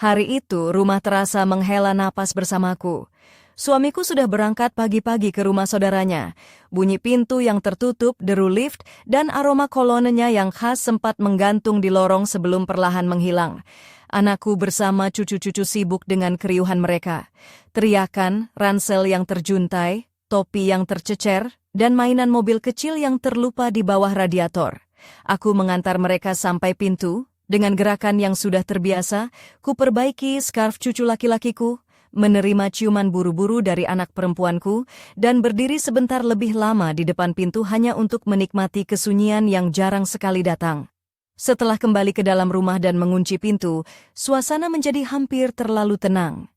Hari itu, rumah terasa menghela napas bersamaku. Suamiku sudah berangkat pagi-pagi ke rumah saudaranya. Bunyi pintu yang tertutup, deru lift, dan aroma kolonenya yang khas sempat menggantung di lorong sebelum perlahan menghilang. Anakku bersama cucu-cucu sibuk dengan keriuhan mereka. Teriakan, ransel yang terjuntai, topi yang tercecer, dan mainan mobil kecil yang terlupa di bawah radiator. Aku mengantar mereka sampai pintu. Dengan gerakan yang sudah terbiasa, ku perbaiki skarf cucu laki-lakiku, menerima ciuman buru-buru dari anak perempuanku, dan berdiri sebentar lebih lama di depan pintu hanya untuk menikmati kesunyian yang jarang sekali datang. Setelah kembali ke dalam rumah dan mengunci pintu, suasana menjadi hampir terlalu tenang.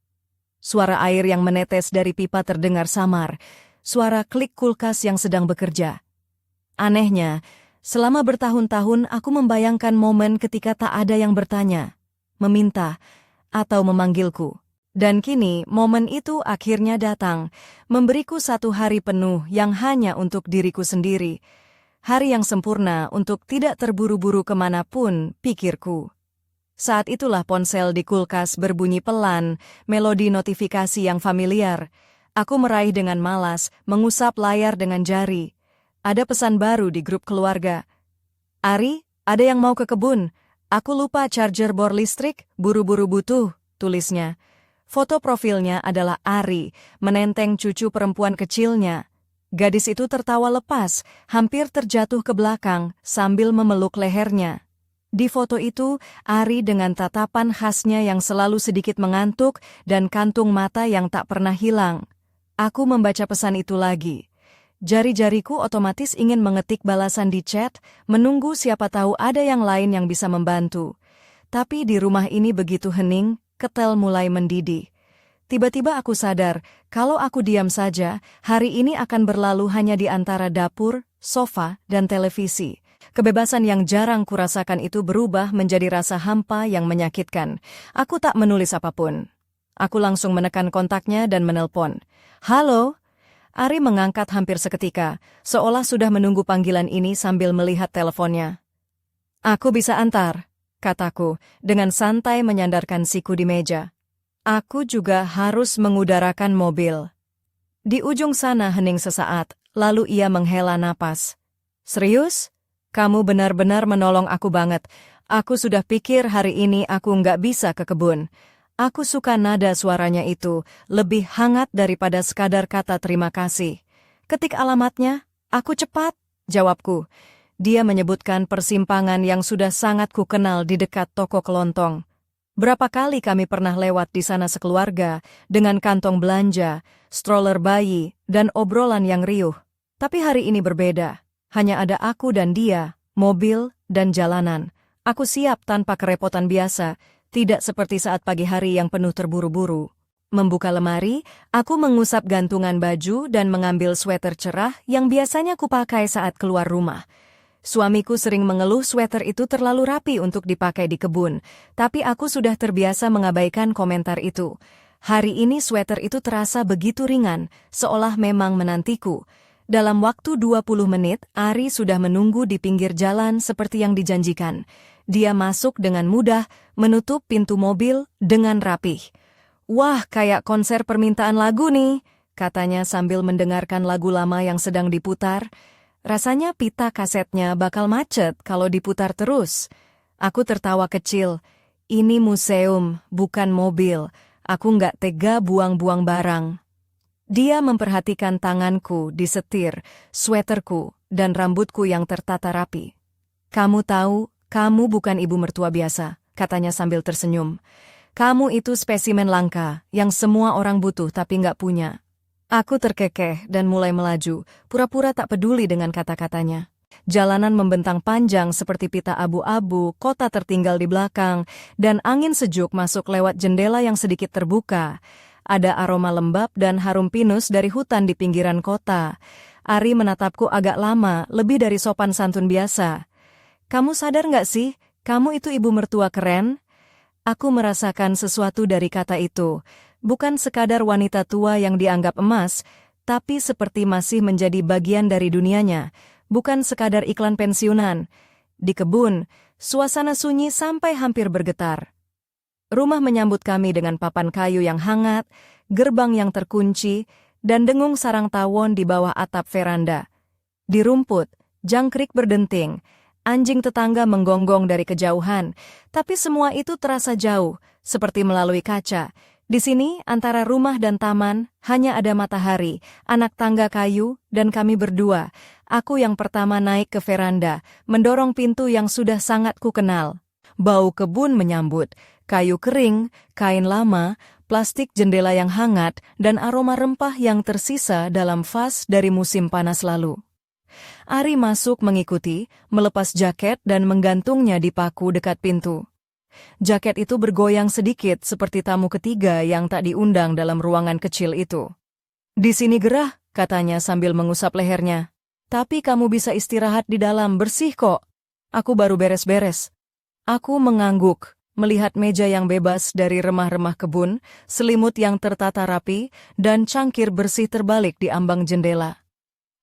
Suara air yang menetes dari pipa terdengar samar, suara klik kulkas yang sedang bekerja. Anehnya, selama bertahun-tahun aku membayangkan momen ketika tak ada yang bertanya, meminta, atau memanggilku. Dan kini momen itu akhirnya datang, memberiku satu hari penuh yang hanya untuk diriku sendiri. Hari yang sempurna untuk tidak terburu-buru kemanapun, pikirku. Saat itulah ponsel di kulkas berbunyi pelan, melodi notifikasi yang familiar. Aku meraih dengan malas, mengusap layar dengan jari. Ada pesan baru di grup keluarga. Ari, ada yang mau ke kebun. Aku lupa charger bor listrik, buru-buru butuh, tulisnya. Foto profilnya adalah Ari, menenteng cucu perempuan kecilnya. Gadis itu tertawa lepas, hampir terjatuh ke belakang, sambil memeluk lehernya. Di foto itu, Ari dengan tatapan khasnya yang selalu sedikit mengantuk dan kantung mata yang tak pernah hilang. Aku membaca pesan itu lagi. Jari-jariku otomatis ingin mengetik balasan di chat, menunggu siapa tahu ada yang lain yang bisa membantu. Tapi di rumah ini begitu hening, ketel mulai mendidih. Tiba-tiba aku sadar, kalau aku diam saja, hari ini akan berlalu hanya di antara dapur, sofa, dan televisi. Kebebasan yang jarang kurasakan itu berubah menjadi rasa hampa yang menyakitkan. Aku tak menulis apapun. Aku langsung menekan kontaknya dan menelpon. Halo? Ari mengangkat hampir seketika, seolah sudah menunggu panggilan ini sambil melihat teleponnya. Aku bisa antar, kataku, dengan santai menyandarkan siku di meja. Aku juga harus mengudarakan mobil. Di ujung sana hening sesaat, lalu ia menghela napas. Serius? Kamu benar-benar menolong aku banget. Aku sudah pikir hari ini aku nggak bisa ke kebun. Aku suka nada suaranya itu, lebih hangat daripada sekadar kata terima kasih. Ketik alamatnya, aku cepat, jawabku. Dia menyebutkan persimpangan yang sudah sangat kukenal di dekat toko kelontong. Berapa kali kami pernah lewat di sana sekeluarga, dengan kantong belanja, stroller bayi, dan obrolan yang riuh. Tapi hari ini berbeda. Hanya ada aku dan dia, mobil, dan jalanan. Aku siap tanpa kerepotan biasa, tidak seperti saat pagi hari yang penuh terburu-buru. Membuka lemari, aku mengusap gantungan baju dan mengambil sweater cerah yang biasanya kupakai saat keluar rumah. Suamiku sering mengeluh sweater itu terlalu rapi untuk dipakai di kebun, tapi aku sudah terbiasa mengabaikan komentar itu. Hari ini sweater itu terasa begitu ringan, seolah memang menantiku. Dalam waktu 20 menit, Ari sudah menunggu di pinggir jalan seperti yang dijanjikan. Dia masuk dengan mudah, menutup pintu mobil dengan rapih. Wah, kayak konser permintaan lagu nih, katanya sambil mendengarkan lagu lama yang sedang diputar. Rasanya pita kasetnya bakal macet kalau diputar terus. Aku tertawa kecil. Ini museum, bukan mobil. Aku nggak tega buang-buang barang. Dia memperhatikan tanganku di setir, sweaterku, dan rambutku yang tertata rapi. Kamu tahu, kamu bukan ibu mertua biasa, katanya sambil tersenyum. Kamu itu spesimen langka, yang semua orang butuh tapi nggak punya. Aku terkekeh dan mulai melaju, pura-pura tak peduli dengan kata-katanya. Jalanan membentang panjang seperti pita abu-abu, kota tertinggal di belakang, dan angin sejuk masuk lewat jendela yang sedikit terbuka. Ada aroma lembab dan harum pinus dari hutan di pinggiran kota. Ari menatapku agak lama, lebih dari sopan santun biasa. Kamu sadar nggak sih, kamu itu ibu mertua keren? Aku merasakan sesuatu dari kata itu. Bukan sekadar wanita tua yang dianggap emas, tapi seperti masih menjadi bagian dari dunianya. Bukan sekadar iklan pensiunan. Di kebun, suasana sunyi sampai hampir bergetar. Rumah menyambut kami dengan papan kayu yang hangat, gerbang yang terkunci, dan dengung sarang tawon di bawah atap veranda. Di rumput, jangkrik berdenting, anjing tetangga menggonggong dari kejauhan, tapi semua itu terasa jauh, seperti melalui kaca. Di sini, antara rumah dan taman, hanya ada matahari, anak tangga kayu, dan kami berdua. Aku yang pertama naik ke veranda, mendorong pintu yang sudah sangat kukenal. Bau kebun menyambut, kayu kering, kain lama, plastik jendela yang hangat, dan aroma rempah yang tersisa dalam vas dari musim panas lalu. Ari masuk mengikuti, melepas jaket dan menggantungnya di paku dekat pintu. Jaket itu bergoyang sedikit seperti tamu ketiga yang tak diundang dalam ruangan kecil itu. "Di sini gerah," katanya sambil mengusap lehernya. "Tapi kamu bisa istirahat di dalam, bersih kok. Aku baru beres-beres." Aku mengangguk, melihat meja yang bebas dari remah-remah kebun, selimut yang tertata rapi, dan cangkir bersih terbalik di ambang jendela.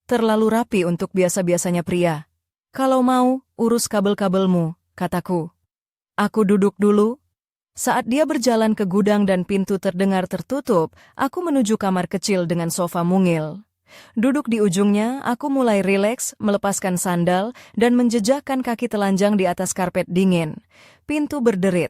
"Terlalu rapi untuk biasa-biasanya pria. Kalau mau, urus kabel-kabelmu," kataku. Aku duduk dulu. Saat dia berjalan ke gudang dan pintu terdengar tertutup, aku menuju kamar kecil dengan sofa mungil. Duduk di ujungnya, aku mulai rileks, melepaskan sandal, dan menjejakkan kaki telanjang di atas karpet dingin. Pintu berderit.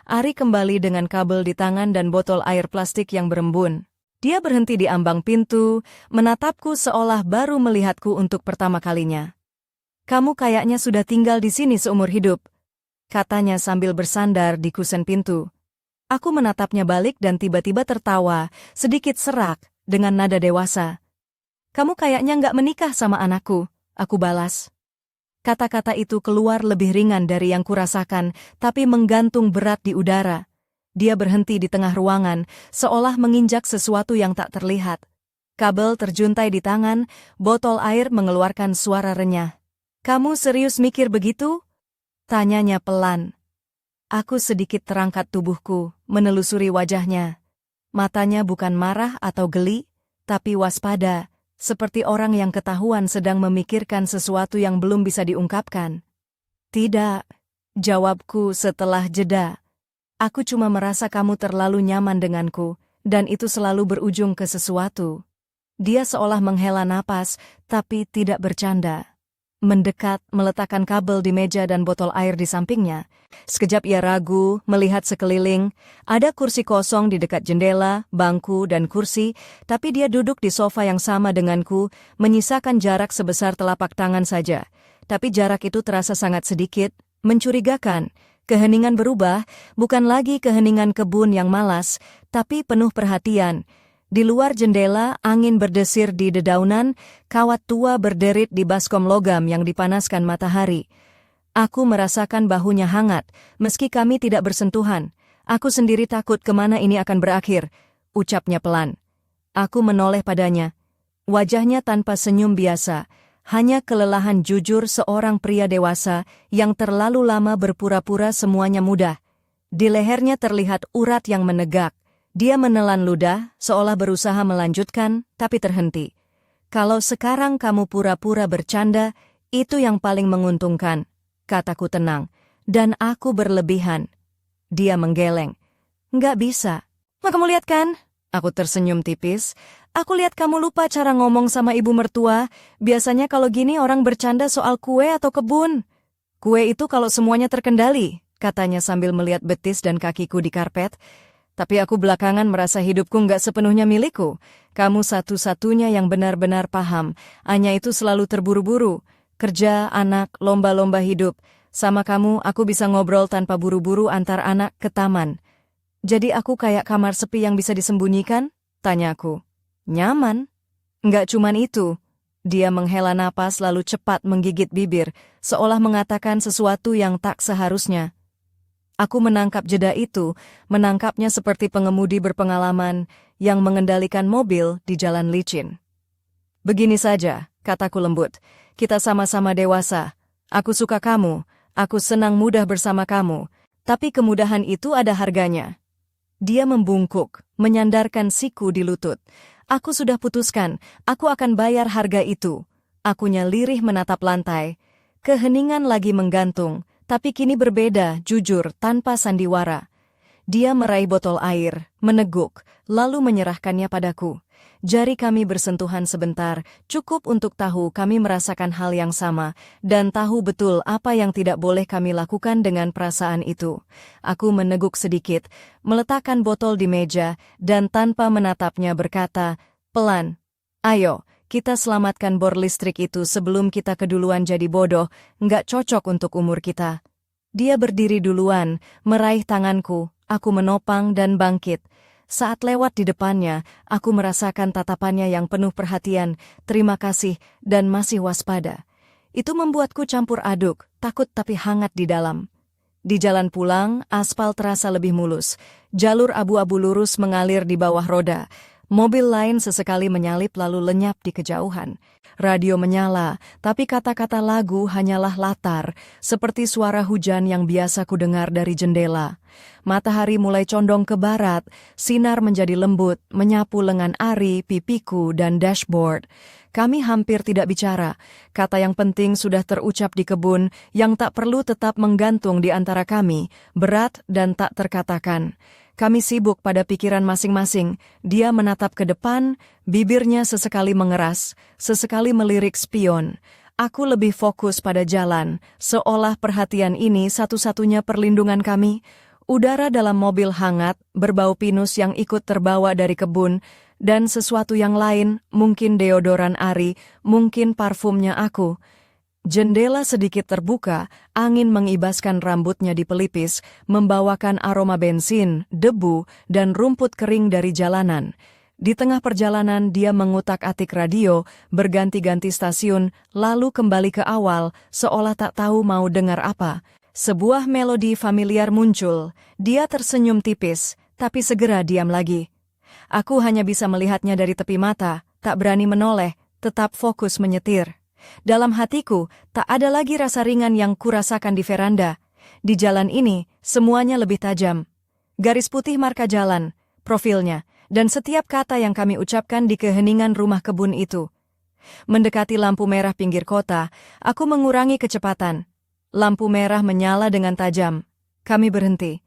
Ari kembali dengan kabel di tangan dan botol air plastik yang berembun. Dia berhenti di ambang pintu, menatapku seolah baru melihatku untuk pertama kalinya. "Kamu kayaknya sudah tinggal di sini seumur hidup," katanya sambil bersandar di kusen pintu. Aku menatapnya balik dan tiba-tiba tertawa, sedikit serak, dengan nada dewasa. "Kamu kayaknya nggak menikah sama anakku," aku balas. Kata-kata itu keluar lebih ringan dari yang kurasakan, tapi menggantung berat di udara. Dia berhenti di tengah ruangan, seolah menginjak sesuatu yang tak terlihat. Kabel terjuntai di tangan, botol air mengeluarkan suara renyah. "Kamu serius mikir begitu?" tanyanya pelan. Aku sedikit terangkat tubuhku, menelusuri wajahnya. Matanya bukan marah atau geli, tapi waspada, seperti orang yang ketahuan sedang memikirkan sesuatu yang belum bisa diungkapkan. "Tidak," jawabku setelah jeda. "Aku cuma merasa kamu terlalu nyaman denganku, dan itu selalu berujung ke sesuatu." Dia seolah menghela napas, tapi tidak bercanda. Mendekat, meletakkan kabel di meja dan botol air di sampingnya. Sekejap ia ragu, melihat sekeliling. Ada kursi kosong di dekat jendela, bangku, dan kursi, tapi dia duduk di sofa yang sama denganku, menyisakan jarak sebesar telapak tangan saja. Tapi jarak itu terasa sangat sedikit, mencurigakan. Keheningan berubah, bukan lagi keheningan kebun yang malas, tapi penuh perhatian. Di luar jendela, angin berdesir di dedaunan, kawat tua berderit di baskom logam yang dipanaskan matahari. Aku merasakan bahunya hangat, meski kami tidak bersentuhan. "Aku sendiri takut kemana ini akan berakhir," ucapnya pelan. Aku menoleh padanya. Wajahnya tanpa senyum biasa, hanya kelelahan jujur seorang pria dewasa yang terlalu lama berpura-pura semuanya mudah. Di lehernya terlihat urat yang menegak. Dia menelan ludah, seolah berusaha melanjutkan, tapi terhenti. "Kalau sekarang kamu pura-pura bercanda, itu yang paling menguntungkan," kataku tenang. "Dan aku berlebihan." Dia menggeleng. "Nggak bisa." "Kamu lihat kan?" Aku tersenyum tipis. "Aku lihat kamu lupa cara ngomong sama ibu mertua. Biasanya kalau gini orang bercanda soal kue atau kebun." "Kue itu kalau semuanya terkendali," katanya sambil melihat betis dan kakiku di karpet. "Tapi aku belakangan merasa hidupku nggak sepenuhnya milikku. Kamu satu-satunya yang benar-benar paham. Anya itu selalu terburu-buru. Kerja, anak, lomba-lomba hidup. Sama kamu, aku bisa ngobrol tanpa buru-buru antar anak ke taman. Jadi aku kayak kamar sepi yang bisa disembunyikan?" tanyaku. "Nyaman?" "Nggak cuman itu." Dia menghela napas lalu cepat menggigit bibir, seolah mengatakan sesuatu yang tak seharusnya. Aku menangkap jeda itu, menangkapnya seperti pengemudi berpengalaman yang mengendalikan mobil di jalan licin. "Begini saja," kataku lembut. "Kita sama-sama dewasa. Aku suka kamu, aku senang mudah bersama kamu, tapi kemudahan itu ada harganya." Dia membungkuk, menyandarkan siku di lutut. "Aku sudah putuskan, aku akan bayar harga itu." Akunya lirih menatap lantai. Keheningan lagi menggantung. Tapi kini berbeda, jujur, tanpa sandiwara. Dia meraih botol air, meneguk, lalu menyerahkannya padaku. Jari kami bersentuhan sebentar, cukup untuk tahu kami merasakan hal yang sama, dan tahu betul apa yang tidak boleh kami lakukan dengan perasaan itu. Aku meneguk sedikit, meletakkan botol di meja, dan tanpa menatapnya berkata, "Pelan. Ayo, kita selamatkan bor listrik itu sebelum kita keduluan jadi bodoh, nggak cocok untuk umur kita." Dia berdiri duluan, meraih tanganku, aku menopang dan bangkit. Saat lewat di depannya, aku merasakan tatapannya yang penuh perhatian, terima kasih, dan masih waspada. Itu membuatku campur aduk, takut tapi hangat di dalam. Di jalan pulang, aspal terasa lebih mulus. Jalur abu-abu lurus mengalir di bawah roda. Mobil lain sesekali menyalip lalu lenyap di kejauhan. Radio menyala, tapi kata-kata lagu hanyalah latar, seperti suara hujan yang biasa kudengar dari jendela. Matahari mulai condong ke barat, sinar menjadi lembut, menyapu lengan Ari, pipiku, dan dashboard. Kami hampir tidak bicara. Kata yang penting sudah terucap di kebun, yang tak perlu tetap menggantung di antara kami, berat dan tak terkatakan. Kami sibuk pada pikiran masing-masing. Dia menatap ke depan, bibirnya sesekali mengeras, sesekali melirik spion. Aku lebih fokus pada jalan, seolah perhatian ini satu-satunya perlindungan kami. Udara dalam mobil hangat, berbau pinus yang ikut terbawa dari kebun, dan sesuatu yang lain, mungkin deodoran Ari, mungkin parfumnya aku. Jendela sedikit terbuka, angin mengibaskan rambutnya di pelipis, membawakan aroma bensin, debu, dan rumput kering dari jalanan. Di tengah perjalanan dia mengutak-atik radio, berganti-ganti stasiun, lalu kembali ke awal, seolah tak tahu mau dengar apa. Sebuah melodi familiar muncul, dia tersenyum tipis, tapi segera diam lagi. Aku hanya bisa melihatnya dari tepi mata, tak berani menoleh, tetap fokus menyetir. Dalam hatiku, tak ada lagi rasa ringan yang kurasakan di veranda. Di jalan ini, semuanya lebih tajam. Garis putih marka jalan, profilnya, dan setiap kata yang kami ucapkan di keheningan rumah kebun itu. Mendekati lampu merah pinggir kota, aku mengurangi kecepatan. Lampu merah menyala dengan tajam. Kami berhenti.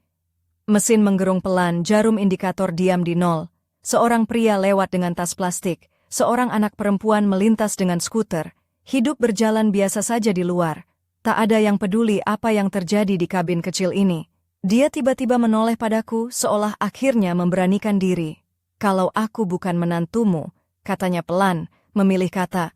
Mesin menggerung pelan, jarum indikator diam di 0. Seorang pria lewat dengan tas plastik, seorang anak perempuan melintas dengan skuter. Hidup berjalan biasa saja di luar. Tak ada yang peduli apa yang terjadi di kabin kecil ini. Dia tiba-tiba menoleh padaku seolah akhirnya memberanikan diri. "Kalau aku bukan menantumu," katanya pelan, memilih kata.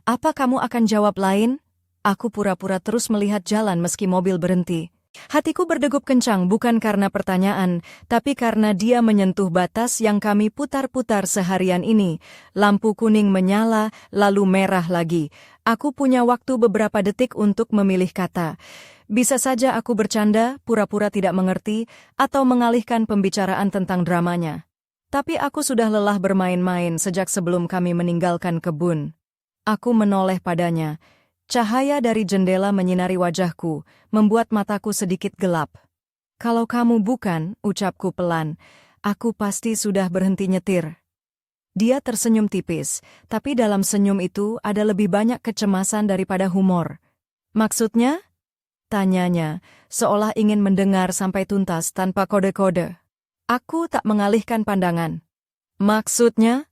"Apa kamu akan jawab lain?" Aku pura-pura terus melihat jalan meski mobil berhenti. Hatiku berdegup kencang bukan karena pertanyaan, tapi karena dia menyentuh batas yang kami putar-putar seharian ini. Lampu kuning menyala, lalu merah lagi. Aku punya waktu beberapa detik untuk memilih kata. Bisa saja aku bercanda, pura-pura tidak mengerti, atau mengalihkan pembicaraan tentang dramanya. Tapi aku sudah lelah bermain-main sejak sebelum kami meninggalkan kebun. Aku menoleh padanya. Cahaya dari jendela menyinari wajahku, membuat mataku sedikit gelap. "Kalau kamu bukan," ucapku pelan, "aku pasti sudah berhenti nyetir." Dia tersenyum tipis, tapi dalam senyum itu ada lebih banyak kecemasan daripada humor. "Maksudnya?" tanyanya, seolah ingin mendengar sampai tuntas tanpa kode-kode. Aku tak mengalihkan pandangan. "Maksudnya?"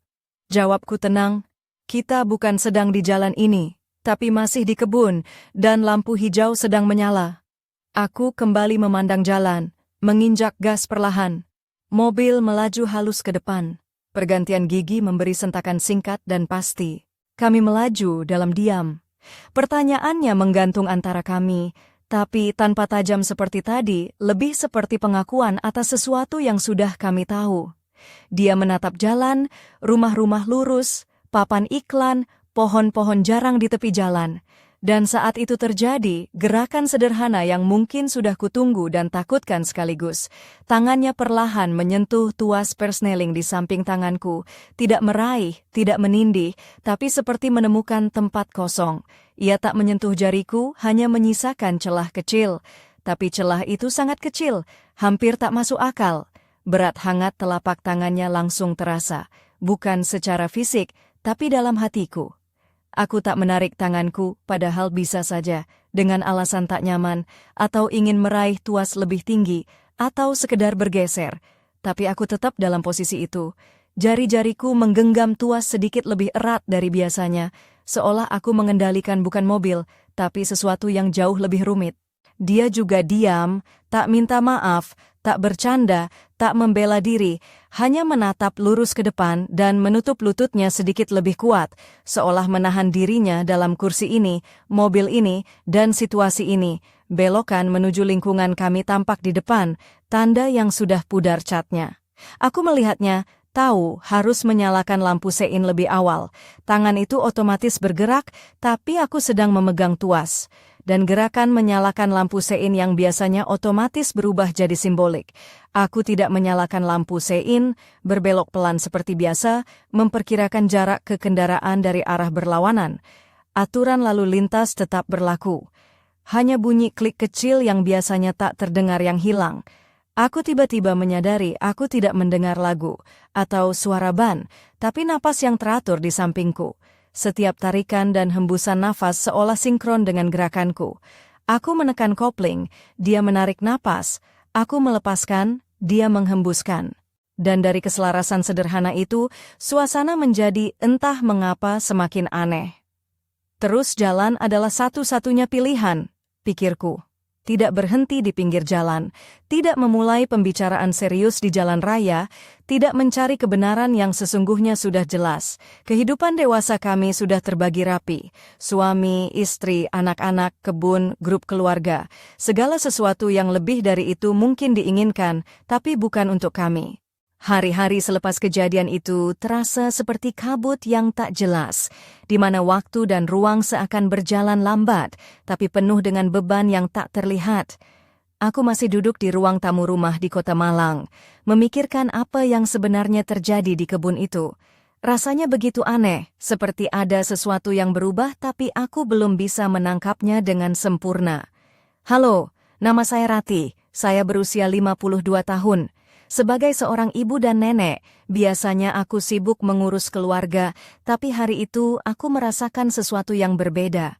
jawabku tenang, "kita bukan sedang di jalan ini, tapi masih di kebun, dan lampu hijau sedang menyala." Aku kembali memandang jalan, menginjak gas perlahan. Mobil melaju halus ke depan. Pergantian gigi memberi sentakan singkat dan pasti. Kami melaju dalam diam. Pertanyaannya menggantung antara kami, tapi tanpa tajam seperti tadi, lebih seperti pengakuan atas sesuatu yang sudah kami tahu. Dia menatap jalan, rumah-rumah lurus, papan iklan, pohon-pohon jarang di tepi jalan. Dan saat itu terjadi, gerakan sederhana yang mungkin sudah kutunggu dan takutkan sekaligus. Tangannya perlahan menyentuh tuas persneling di samping tanganku. Tidak meraih, tidak menindih, tapi seperti menemukan tempat kosong. Ia tak menyentuh jariku, hanya menyisakan celah kecil. Tapi celah itu sangat kecil, hampir tak masuk akal. Berat hangat telapak tangannya langsung terasa. Bukan secara fisik, tapi dalam hatiku. Aku tak menarik tanganku, padahal bisa saja, dengan alasan tak nyaman, atau ingin meraih tuas lebih tinggi, atau sekedar bergeser. Tapi aku tetap dalam posisi itu. Jari-jariku menggenggam tuas sedikit lebih erat dari biasanya, seolah aku mengendalikan bukan mobil, tapi sesuatu yang jauh lebih rumit. Dia juga diam, tak minta maaf, tak bercanda, tak membela diri, hanya menatap lurus ke depan dan menutup lututnya sedikit lebih kuat, seolah menahan dirinya dalam kursi ini, mobil ini, dan situasi ini. Belokan menuju lingkungan kami tampak di depan, tanda yang sudah pudar catnya. Aku melihatnya, tahu harus menyalakan lampu sein lebih awal. Tangan itu otomatis bergerak, tapi aku sedang memegang tuas. Dan gerakan menyalakan lampu sein yang biasanya otomatis berubah jadi simbolik. Aku tidak menyalakan lampu sein, berbelok pelan seperti biasa, memperkirakan jarak ke kendaraan dari arah berlawanan. Aturan lalu lintas tetap berlaku. Hanya bunyi klik kecil yang biasanya tak terdengar yang hilang. Aku tiba-tiba menyadari aku tidak mendengar lagu atau suara ban, tapi napas yang teratur di sampingku. Setiap tarikan dan hembusan nafas seolah sinkron dengan gerakanku. Aku menekan kopling, dia menarik napas. Aku melepaskan, dia menghembuskan. Dan dari keselarasan sederhana itu, suasana menjadi entah mengapa semakin aneh. Terus jalan adalah satu-satunya pilihan, pikirku. Tidak berhenti di pinggir jalan, tidak memulai pembicaraan serius di jalan raya, tidak mencari kebenaran yang sesungguhnya sudah jelas. Kehidupan dewasa kami sudah terbagi rapi. Suami, istri, anak-anak, kebun, grup keluarga. Segala sesuatu yang lebih dari itu mungkin diinginkan, tapi bukan untuk kami. Hari-hari selepas kejadian itu terasa seperti kabut yang tak jelas, di mana waktu dan ruang seakan berjalan lambat, tapi penuh dengan beban yang tak terlihat. Aku masih duduk di ruang tamu rumah di Kota Malang, memikirkan apa yang sebenarnya terjadi di kebun itu. Rasanya begitu aneh, seperti ada sesuatu yang berubah tapi aku belum bisa menangkapnya dengan sempurna. Halo, nama saya Rati, saya berusia 52 tahun. Sebagai seorang ibu dan nenek, biasanya aku sibuk mengurus keluarga, tapi hari itu aku merasakan sesuatu yang berbeda.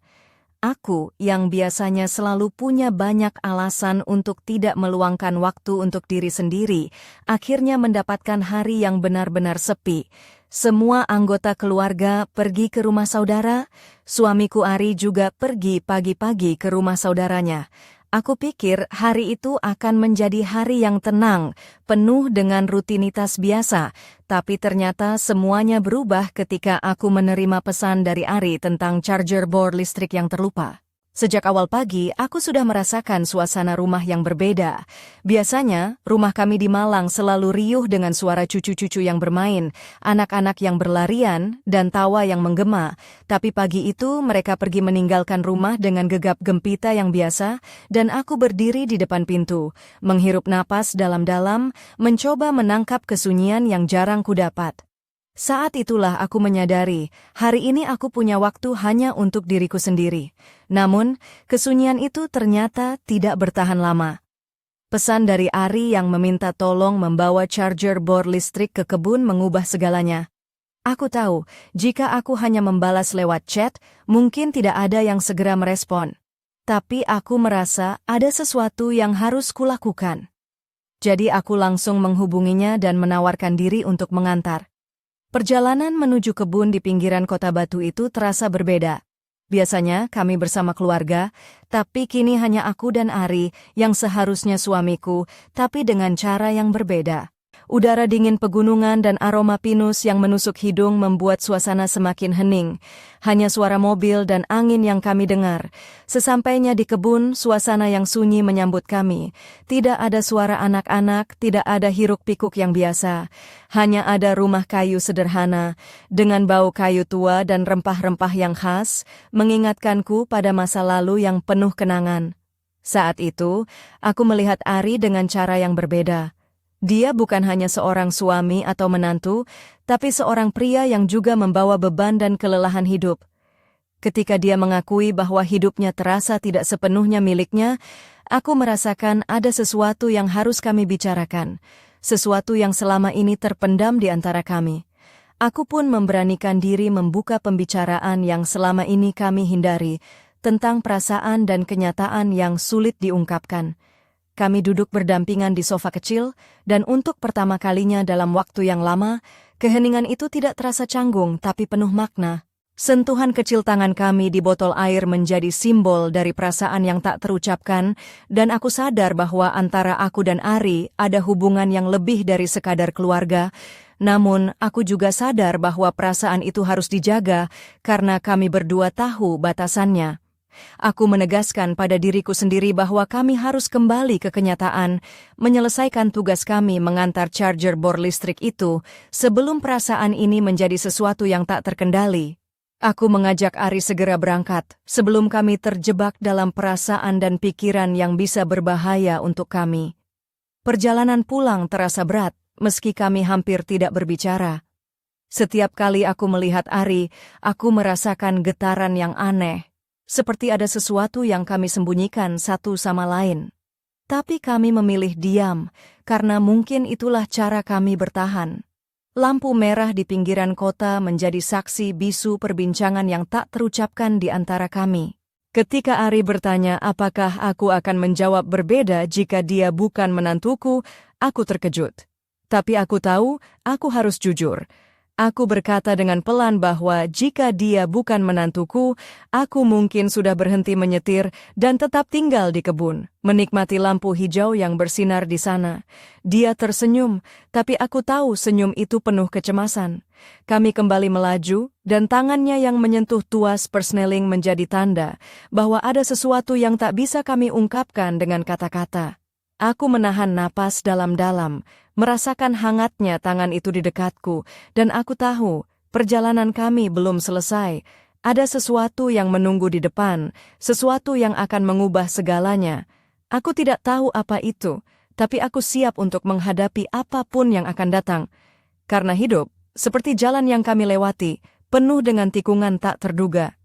Aku yang biasanya selalu punya banyak alasan untuk tidak meluangkan waktu untuk diri sendiri, akhirnya mendapatkan hari yang benar-benar sepi. Semua anggota keluarga pergi ke rumah saudara, suamiku Ari juga pergi pagi-pagi ke rumah saudaranya. Aku pikir hari itu akan menjadi hari yang tenang, penuh dengan rutinitas biasa, tapi ternyata semuanya berubah ketika aku menerima pesan dari Ari tentang charger board listrik yang terlupa. Sejak awal pagi, aku sudah merasakan suasana rumah yang berbeda. Biasanya, rumah kami di Malang selalu riuh dengan suara cucu-cucu yang bermain, anak-anak yang berlarian, dan tawa yang menggema. Tapi pagi itu, mereka pergi meninggalkan rumah dengan gegap gempita yang biasa, dan aku berdiri di depan pintu, menghirup napas dalam-dalam, mencoba menangkap kesunyian yang jarang kudapat. Saat itulah aku menyadari, hari ini aku punya waktu hanya untuk diriku sendiri. Namun, kesunyian itu ternyata tidak bertahan lama. Pesan dari Ari yang meminta tolong membawa charger board listrik ke kebun mengubah segalanya. Aku tahu, jika aku hanya membalas lewat chat, mungkin tidak ada yang segera merespon. Tapi aku merasa ada sesuatu yang harus kulakukan. Jadi aku langsung menghubunginya dan menawarkan diri untuk mengantar. Perjalanan menuju kebun di pinggiran Kota Batu itu terasa berbeda. Biasanya kami bersama keluarga, tapi kini hanya aku dan Ari yang seharusnya suamiku, tapi dengan cara yang berbeda. Udara dingin pegunungan dan aroma pinus yang menusuk hidung membuat suasana semakin hening. Hanya suara mobil dan angin yang kami dengar. Sesampainya di kebun, suasana yang sunyi menyambut kami. Tidak ada suara anak-anak, tidak ada hiruk-pikuk yang biasa. Hanya ada rumah kayu sederhana, dengan bau kayu tua dan rempah-rempah yang khas, mengingatkanku pada masa lalu yang penuh kenangan. Saat itu, aku melihat Ari dengan cara yang berbeda. Dia bukan hanya seorang suami atau menantu, tapi seorang pria yang juga membawa beban dan kelelahan hidup. Ketika dia mengakui bahwa hidupnya terasa tidak sepenuhnya miliknya, aku merasakan ada sesuatu yang harus kami bicarakan, sesuatu yang selama ini terpendam di antara kami. Aku pun memberanikan diri membuka pembicaraan yang selama ini kami hindari, tentang perasaan dan kenyataan yang sulit diungkapkan. Kami duduk berdampingan di sofa kecil, dan untuk pertama kalinya dalam waktu yang lama, keheningan itu tidak terasa canggung tapi penuh makna. Sentuhan kecil tangan kami di botol air menjadi simbol dari perasaan yang tak terucapkan, dan aku sadar bahwa antara aku dan Ari ada hubungan yang lebih dari sekadar keluarga. Namun, aku juga sadar bahwa perasaan itu harus dijaga karena kami berdua tahu batasannya. Aku menegaskan pada diriku sendiri bahwa kami harus kembali ke kenyataan, menyelesaikan tugas kami mengantar charger bor listrik itu sebelum perasaan ini menjadi sesuatu yang tak terkendali. Aku mengajak Ari segera berangkat sebelum kami terjebak dalam perasaan dan pikiran yang bisa berbahaya untuk kami. Perjalanan pulang terasa berat, meski kami hampir tidak berbicara. Setiap kali aku melihat Ari, aku merasakan getaran yang aneh. Seperti ada sesuatu yang kami sembunyikan satu sama lain. Tapi kami memilih diam, karena mungkin itulah cara kami bertahan. Lampu merah di pinggiran kota menjadi saksi bisu perbincangan yang tak terucapkan di antara kami. Ketika Ari bertanya apakah aku akan menjawab berbeda jika dia bukan menantuku, aku terkejut. Tapi aku tahu, aku harus jujur. Aku berkata dengan pelan bahwa jika dia bukan menantuku, aku mungkin sudah berhenti menyetir dan tetap tinggal di kebun, menikmati lampu hijau yang bersinar di sana. Dia tersenyum, tapi aku tahu senyum itu penuh kecemasan. Kami kembali melaju, dan tangannya yang menyentuh tuas persneling menjadi tanda bahwa ada sesuatu yang tak bisa kami ungkapkan dengan kata-kata. Aku menahan napas dalam-dalam, merasakan hangatnya tangan itu di dekatku, dan aku tahu perjalanan kami belum selesai. Ada sesuatu yang menunggu di depan, sesuatu yang akan mengubah segalanya. Aku tidak tahu apa itu, tapi aku siap untuk menghadapi apapun yang akan datang. Karena hidup, seperti jalan yang kami lewati, penuh dengan tikungan tak terduga.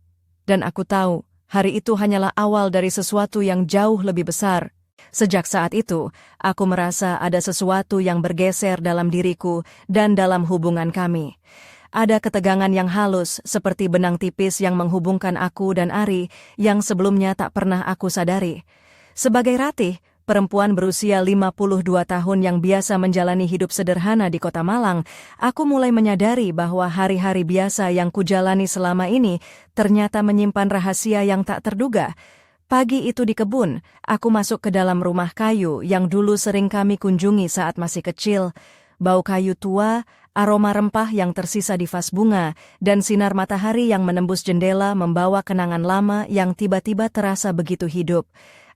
Dan aku tahu, hari itu hanyalah awal dari sesuatu yang jauh lebih besar. Sejak saat itu, aku merasa ada sesuatu yang bergeser dalam diriku dan dalam hubungan kami. Ada ketegangan yang halus seperti benang tipis yang menghubungkan aku dan Ari yang sebelumnya tak pernah aku sadari. Sebagai Ratih, perempuan berusia 52 tahun yang biasa menjalani hidup sederhana di kota Malang, aku mulai menyadari bahwa hari-hari biasa yang kujalani selama ini ternyata menyimpan rahasia yang tak terduga. Pagi itu di kebun, aku masuk ke dalam rumah kayu yang dulu sering kami kunjungi saat masih kecil. Bau kayu tua, aroma rempah yang tersisa di vas bunga, dan sinar matahari yang menembus jendela membawa kenangan lama yang tiba-tiba terasa begitu hidup.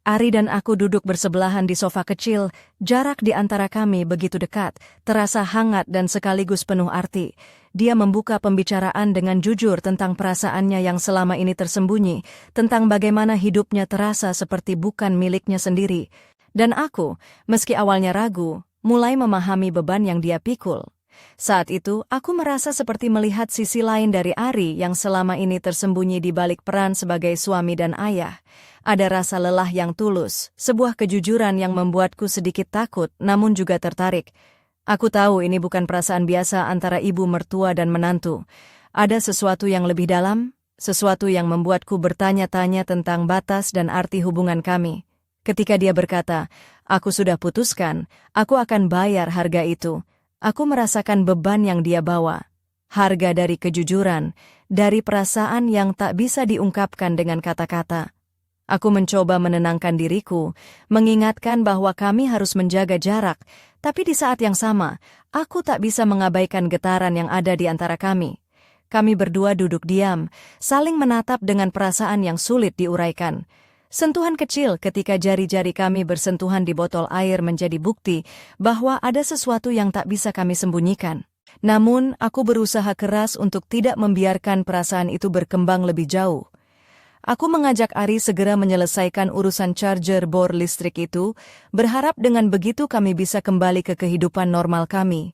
Ari dan aku duduk bersebelahan di sofa kecil, jarak di antara kami begitu dekat, terasa hangat dan sekaligus penuh arti. Dia membuka pembicaraan dengan jujur tentang perasaannya yang selama ini tersembunyi, tentang bagaimana hidupnya terasa seperti bukan miliknya sendiri. Dan aku, meski awalnya ragu, mulai memahami beban yang dia pikul. Saat itu, aku merasa seperti melihat sisi lain dari Ari yang selama ini tersembunyi di balik peran sebagai suami dan ayah. Ada rasa lelah yang tulus, sebuah kejujuran yang membuatku sedikit takut namun juga tertarik. Aku tahu ini bukan perasaan biasa antara ibu mertua dan menantu. Ada sesuatu yang lebih dalam, sesuatu yang membuatku bertanya-tanya tentang batas dan arti hubungan kami. Ketika dia berkata, "Aku sudah putuskan, aku akan bayar harga itu." Aku merasakan beban yang dia bawa. Harga dari kejujuran, dari perasaan yang tak bisa diungkapkan dengan kata-kata. Aku mencoba menenangkan diriku, mengingatkan bahwa kami harus menjaga jarak, tapi di saat yang sama, aku tak bisa mengabaikan getaran yang ada di antara kami. Kami berdua duduk diam, saling menatap dengan perasaan yang sulit diuraikan. Sentuhan kecil ketika jari-jari kami bersentuhan di botol air menjadi bukti bahwa ada sesuatu yang tak bisa kami sembunyikan. Namun, aku berusaha keras untuk tidak membiarkan perasaan itu berkembang lebih jauh. Aku mengajak Ari segera menyelesaikan urusan charger bor listrik itu, berharap dengan begitu kami bisa kembali ke kehidupan normal kami.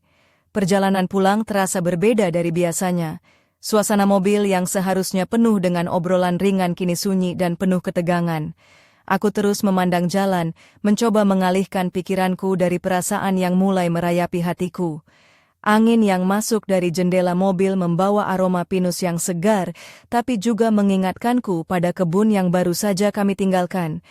Perjalanan pulang terasa berbeda dari biasanya. Suasana mobil yang seharusnya penuh dengan obrolan ringan kini sunyi dan penuh ketegangan. Aku terus memandang jalan, mencoba mengalihkan pikiranku dari perasaan yang mulai merayapi hatiku. Angin yang masuk dari jendela mobil membawa aroma pinus yang segar, tapi juga mengingatkanku pada kebun yang baru saja kami tinggalkan.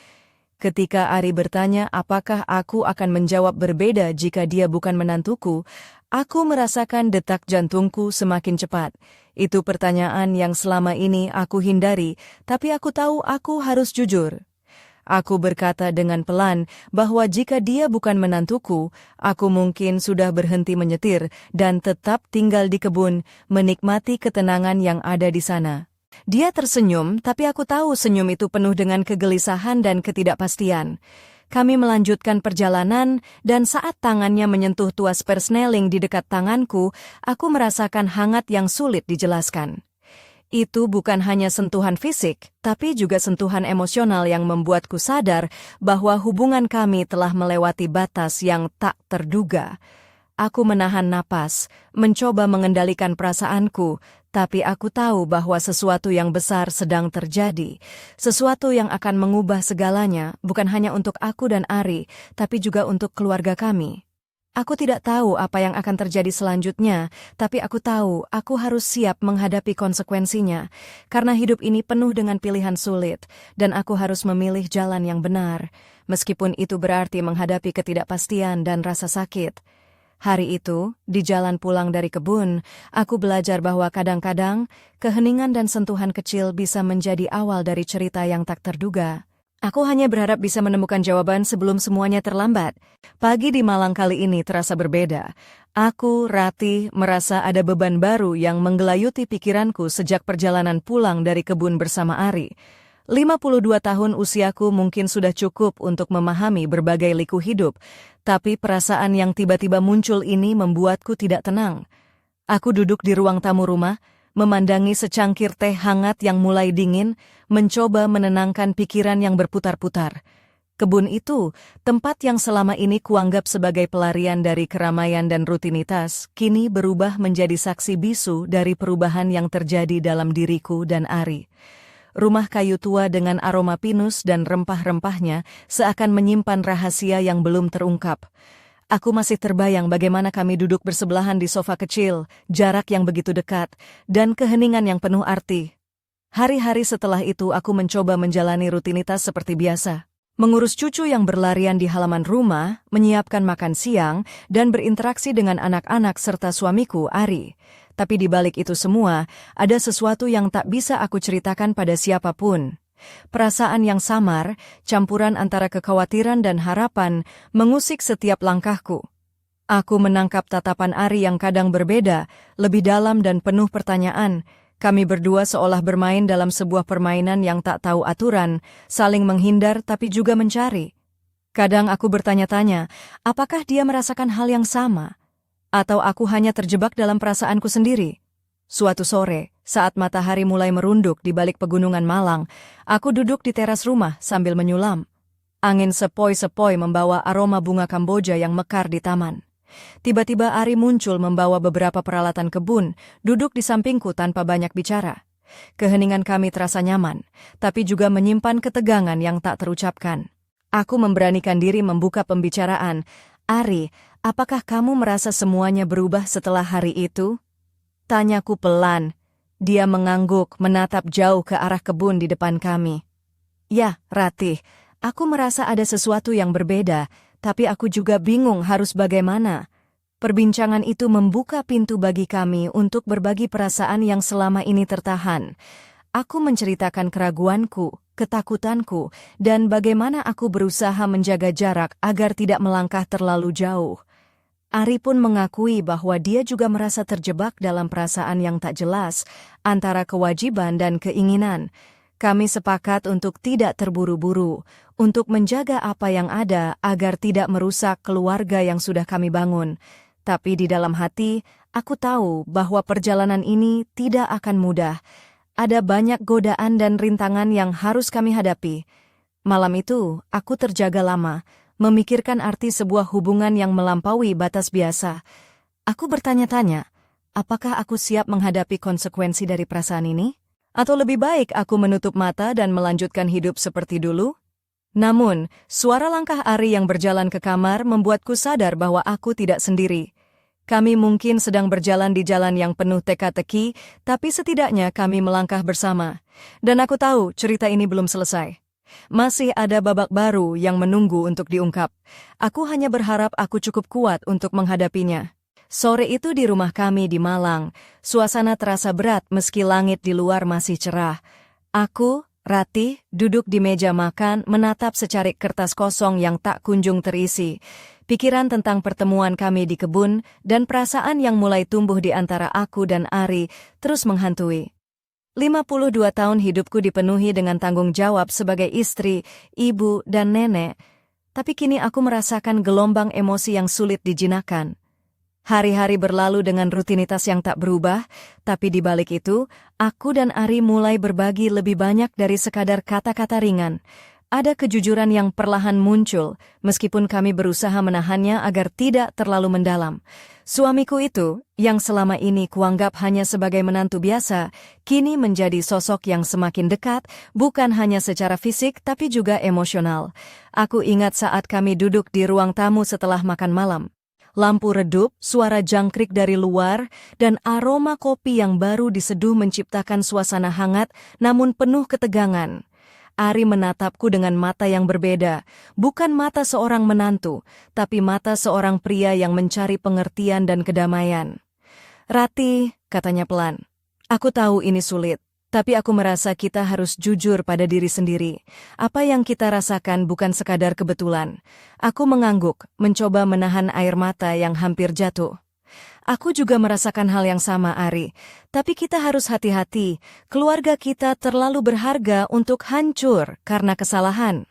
Ketika Ari bertanya apakah aku akan menjawab berbeda jika dia bukan menantuku, aku merasakan detak jantungku semakin cepat. Itu pertanyaan yang selama ini aku hindari, tapi aku tahu aku harus jujur. Aku berkata dengan pelan bahwa jika dia bukan menantuku, aku mungkin sudah berhenti menyetir dan tetap tinggal di kebun, menikmati ketenangan yang ada di sana. Dia tersenyum, tapi aku tahu senyum itu penuh dengan kegelisahan dan ketidakpastian. Kami melanjutkan perjalanan, dan saat tangannya menyentuh tuas persneling di dekat tanganku, aku merasakan hangat yang sulit dijelaskan. Itu bukan hanya sentuhan fisik, tapi juga sentuhan emosional yang membuatku sadar bahwa hubungan kami telah melewati batas yang tak terduga. Aku menahan napas, mencoba mengendalikan perasaanku, tapi aku tahu bahwa sesuatu yang besar sedang terjadi. Sesuatu yang akan mengubah segalanya, bukan hanya untuk aku dan Ari, tapi juga untuk keluarga kami. Aku tidak tahu apa yang akan terjadi selanjutnya, tapi aku tahu aku harus siap menghadapi konsekuensinya, karena hidup ini penuh dengan pilihan sulit, dan aku harus memilih jalan yang benar, meskipun itu berarti menghadapi ketidakpastian dan rasa sakit. Hari itu, di jalan pulang dari kebun, aku belajar bahwa kadang-kadang keheningan dan sentuhan kecil bisa menjadi awal dari cerita yang tak terduga. Aku hanya berharap bisa menemukan jawaban sebelum semuanya terlambat. Pagi di Malang kali ini terasa berbeda. Aku, Rati, merasa ada beban baru yang menggelayuti pikiranku sejak perjalanan pulang dari kebun bersama Ari. 52 tahun usiaku mungkin sudah cukup untuk memahami berbagai liku hidup, tapi perasaan yang tiba-tiba muncul ini membuatku tidak tenang. Aku duduk di ruang tamu rumah, memandangi secangkir teh hangat yang mulai dingin, mencoba menenangkan pikiran yang berputar-putar. Kebun itu, tempat yang selama ini kuanggap sebagai pelarian dari keramaian dan rutinitas, kini berubah menjadi saksi bisu dari perubahan yang terjadi dalam diriku dan Ari. Rumah kayu tua dengan aroma pinus dan rempah-rempahnya seakan menyimpan rahasia yang belum terungkap. Aku masih terbayang bagaimana kami duduk bersebelahan di sofa kecil, jarak yang begitu dekat, dan keheningan yang penuh arti. Hari-hari setelah itu aku mencoba menjalani rutinitas seperti biasa. Mengurus cucu yang berlarian di halaman rumah, menyiapkan makan siang, dan berinteraksi dengan anak-anak serta suamiku, Ari. Tapi di balik itu semua, ada sesuatu yang tak bisa aku ceritakan pada siapapun. Perasaan yang samar, campuran antara kekhawatiran dan harapan, mengusik setiap langkahku. Aku menangkap tatapan Ari yang kadang berbeda, lebih dalam dan penuh pertanyaan. Kami berdua seolah bermain dalam sebuah permainan yang tak tahu aturan, saling menghindar tapi juga mencari. Kadang aku bertanya-tanya, apakah dia merasakan hal yang sama? Atau aku hanya terjebak dalam perasaanku sendiri? Suatu sore, saat matahari mulai merunduk di balik pegunungan Malang, aku duduk di teras rumah sambil menyulam. Angin sepoi-sepoi membawa aroma bunga Kamboja yang mekar di taman. Tiba-tiba Ari muncul membawa beberapa peralatan kebun, duduk di sampingku tanpa banyak bicara. Keheningan kami terasa nyaman, tapi juga menyimpan ketegangan yang tak terucapkan. Aku memberanikan diri membuka pembicaraan. Ari, apakah kamu merasa semuanya berubah setelah hari itu? Tanyaku pelan. Dia mengangguk, menatap jauh ke arah kebun di depan kami. Ya, Ratih, aku merasa ada sesuatu yang berbeda, tapi aku juga bingung harus bagaimana. Perbincangan itu membuka pintu bagi kami untuk berbagi perasaan yang selama ini tertahan. Aku menceritakan keraguanku, ketakutanku, dan bagaimana aku berusaha menjaga jarak agar tidak melangkah terlalu jauh. Ari pun mengakui bahwa dia juga merasa terjebak dalam perasaan yang tak jelas antara kewajiban dan keinginan. Kami sepakat untuk tidak terburu-buru, untuk menjaga apa yang ada agar tidak merusak keluarga yang sudah kami bangun. Tapi di dalam hati, aku tahu bahwa perjalanan ini tidak akan mudah. Ada banyak godaan dan rintangan yang harus kami hadapi. Malam itu, aku terjaga lama, memikirkan arti sebuah hubungan yang melampaui batas biasa. Aku bertanya-tanya, apakah aku siap menghadapi konsekuensi dari perasaan ini? Atau lebih baik aku menutup mata dan melanjutkan hidup seperti dulu? Namun, suara langkah Ari yang berjalan ke kamar membuatku sadar bahwa aku tidak sendiri. Kami mungkin sedang berjalan di jalan yang penuh teka-teki, tapi setidaknya kami melangkah bersama. Dan aku tahu cerita ini belum selesai. Masih ada babak baru yang menunggu untuk diungkap. Aku hanya berharap aku cukup kuat untuk menghadapinya. Sore itu di rumah kami di Malang, suasana terasa berat meski langit di luar masih cerah. Aku, Ratih, duduk di meja makan menatap secarik kertas kosong yang tak kunjung terisi. Pikiran tentang pertemuan kami di kebun dan perasaan yang mulai tumbuh di antara aku dan Ari terus menghantui. 52 tahun hidupku dipenuhi dengan tanggung jawab sebagai istri, ibu, dan nenek, tapi kini aku merasakan gelombang emosi yang sulit dijinakkan. Hari-hari berlalu dengan rutinitas yang tak berubah, tapi di balik itu, aku dan Ari mulai berbagi lebih banyak dari sekadar kata-kata ringan. Ada kejujuran yang perlahan muncul, meskipun kami berusaha menahannya agar tidak terlalu mendalam. Suamiku itu, yang selama ini kuanggap hanya sebagai menantu biasa, kini menjadi sosok yang semakin dekat, bukan hanya secara fisik tapi juga emosional. Aku ingat saat kami duduk di ruang tamu setelah makan malam. Lampu redup, suara jangkrik dari luar, dan aroma kopi yang baru diseduh menciptakan suasana hangat namun penuh ketegangan. Ari menatapku dengan mata yang berbeda, bukan mata seorang menantu, tapi mata seorang pria yang mencari pengertian dan kedamaian. "Ratih," katanya pelan, "aku tahu ini sulit. Tapi aku merasa kita harus jujur pada diri sendiri. Apa yang kita rasakan bukan sekadar kebetulan." Aku mengangguk, mencoba menahan air mata yang hampir jatuh. "Aku juga merasakan hal yang sama, Ari. Tapi kita harus hati-hati. Keluarga kita terlalu berharga untuk hancur karena kesalahan."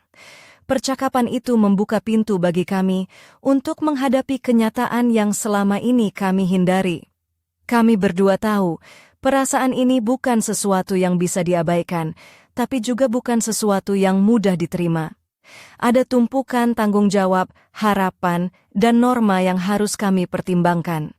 Percakapan itu membuka pintu bagi kami untuk menghadapi kenyataan yang selama ini kami hindari. Kami berdua tahu, perasaan ini bukan sesuatu yang bisa diabaikan, tapi juga bukan sesuatu yang mudah diterima. Ada tumpukan tanggung jawab, harapan, dan norma yang harus kami pertimbangkan.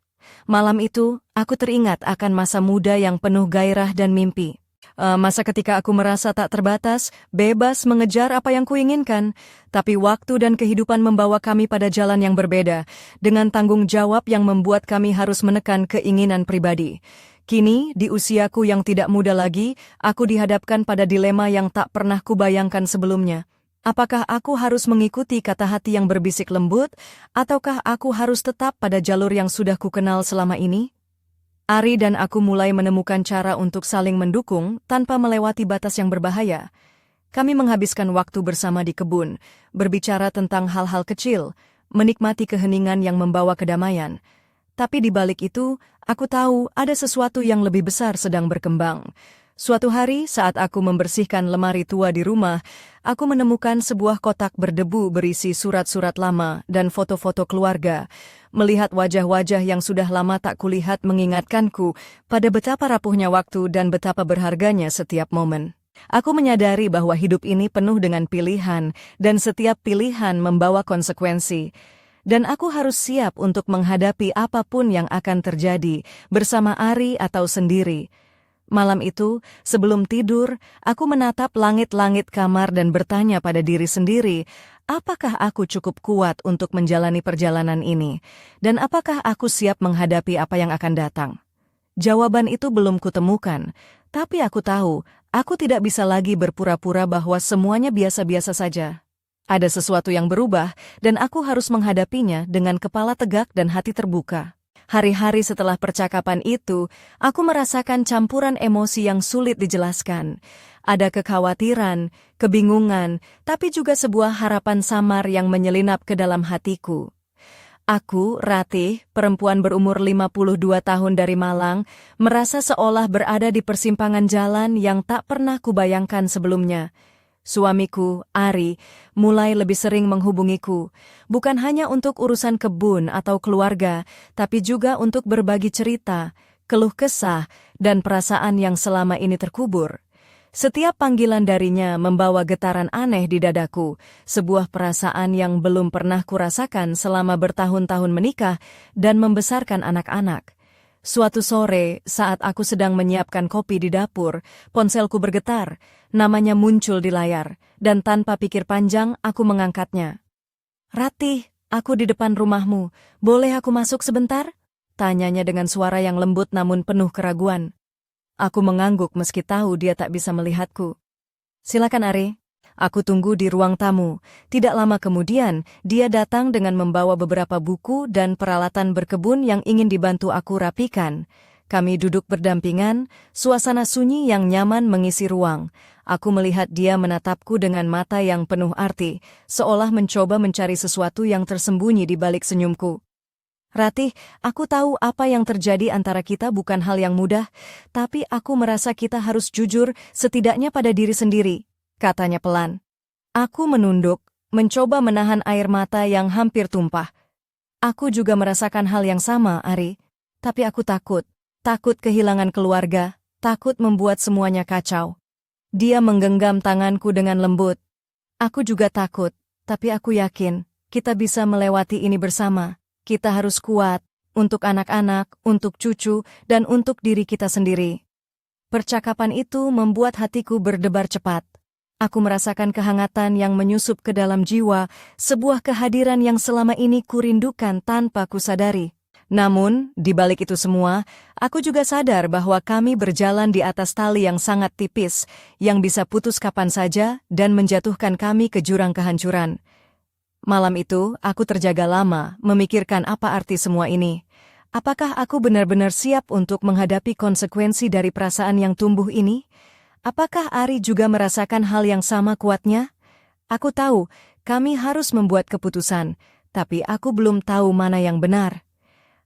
Malam itu, aku teringat akan masa muda yang penuh gairah dan mimpi. Masa ketika aku merasa tak terbatas, bebas mengejar apa yang kuinginkan, tapi waktu dan kehidupan membawa kami pada jalan yang berbeda, dengan tanggung jawab yang membuat kami harus menekan keinginan pribadi. Kini, di usiaku yang tidak muda lagi, aku dihadapkan pada dilema yang tak pernah kubayangkan sebelumnya. Apakah aku harus mengikuti kata hati yang berbisik lembut, ataukah aku harus tetap pada jalur yang sudah kukenal selama ini? Ari dan aku mulai menemukan cara untuk saling mendukung tanpa melewati batas yang berbahaya. Kami menghabiskan waktu bersama di kebun, berbicara tentang hal-hal kecil, menikmati keheningan yang membawa kedamaian. Tapi di balik itu, aku tahu ada sesuatu yang lebih besar sedang berkembang. Suatu hari saat aku membersihkan lemari tua di rumah, aku menemukan sebuah kotak berdebu berisi surat-surat lama dan foto-foto keluarga. Melihat wajah-wajah yang sudah lama tak kulihat mengingatkanku pada betapa rapuhnya waktu dan betapa berharganya setiap momen. Aku menyadari bahwa hidup ini penuh dengan pilihan, dan setiap pilihan membawa konsekuensi. Dan aku harus siap untuk menghadapi apapun yang akan terjadi, bersama Ari atau sendiri. Malam itu, sebelum tidur, aku menatap langit-langit kamar dan bertanya pada diri sendiri, apakah aku cukup kuat untuk menjalani perjalanan ini? Dan apakah aku siap menghadapi apa yang akan datang? Jawaban itu belum kutemukan, tapi aku tahu, aku tidak bisa lagi berpura-pura bahwa semuanya biasa-biasa saja. Ada sesuatu yang berubah, dan aku harus menghadapinya dengan kepala tegak dan hati terbuka. Hari-hari setelah percakapan itu, aku merasakan campuran emosi yang sulit dijelaskan. Ada kekhawatiran, kebingungan, tapi juga sebuah harapan samar yang menyelinap ke dalam hatiku. Aku, Ratih, perempuan berumur 52 tahun dari Malang, merasa seolah berada di persimpangan jalan yang tak pernah kubayangkan sebelumnya. Suamiku, Ari, mulai lebih sering menghubungiku, bukan hanya untuk urusan kebun atau keluarga, tapi juga untuk berbagi cerita, keluh kesah, dan perasaan yang selama ini terkubur. Setiap panggilan darinya membawa getaran aneh di dadaku, sebuah perasaan yang belum pernah kurasakan selama bertahun-tahun menikah dan membesarkan anak-anak. Suatu sore, saat aku sedang menyiapkan kopi di dapur, ponselku bergetar, namanya muncul di layar, dan tanpa pikir panjang aku mengangkatnya. "Ratih, aku di depan rumahmu, boleh aku masuk sebentar?" Tanyanya dengan suara yang lembut namun penuh keraguan. Aku mengangguk meski tahu dia tak bisa melihatku. "Silakan, Ari." Aku tunggu di ruang tamu. Tidak lama kemudian, dia datang dengan membawa beberapa buku dan peralatan berkebun yang ingin dibantu aku rapikan. Kami duduk berdampingan, suasana sunyi yang nyaman mengisi ruang. Aku melihat dia menatapku dengan mata yang penuh arti, seolah mencoba mencari sesuatu yang tersembunyi di balik senyumku. Ratih, aku tahu apa yang terjadi antara kita bukan hal yang mudah, tapi aku merasa kita harus jujur setidaknya pada diri sendiri, katanya pelan. Aku menunduk, mencoba menahan air mata yang hampir tumpah. Aku juga merasakan hal yang sama, Ari. Tapi aku takut. Takut kehilangan keluarga, takut membuat semuanya kacau. Dia menggenggam tanganku dengan lembut. Aku juga takut, tapi aku yakin kita bisa melewati ini bersama. Kita harus kuat, untuk anak-anak, untuk cucu, dan untuk diri kita sendiri. Percakapan itu membuat hatiku berdebar cepat. Aku merasakan kehangatan yang menyusup ke dalam jiwa, sebuah kehadiran yang selama ini kurindukan tanpa kusadari. Namun, di balik itu semua, aku juga sadar bahwa kami berjalan di atas tali yang sangat tipis, yang bisa putus kapan saja dan menjatuhkan kami ke jurang kehancuran. Malam itu, aku terjaga lama, memikirkan apa arti semua ini. Apakah aku benar-benar siap untuk menghadapi konsekuensi dari perasaan yang tumbuh ini? Apakah Ari juga merasakan hal yang sama kuatnya? Aku tahu, kami harus membuat keputusan, tapi aku belum tahu mana yang benar.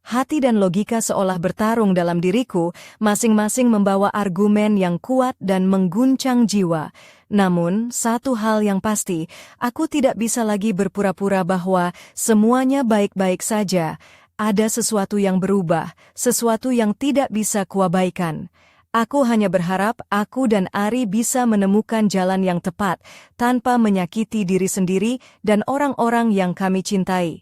Hati dan logika seolah bertarung dalam diriku, masing-masing membawa argumen yang kuat dan mengguncang jiwa. Namun, satu hal yang pasti, aku tidak bisa lagi berpura-pura bahwa semuanya baik-baik saja. Ada sesuatu yang berubah, sesuatu yang tidak bisa kuabaikan. Aku hanya berharap aku dan Ari bisa menemukan jalan yang tepat, tanpa menyakiti diri sendiri dan orang-orang yang kami cintai.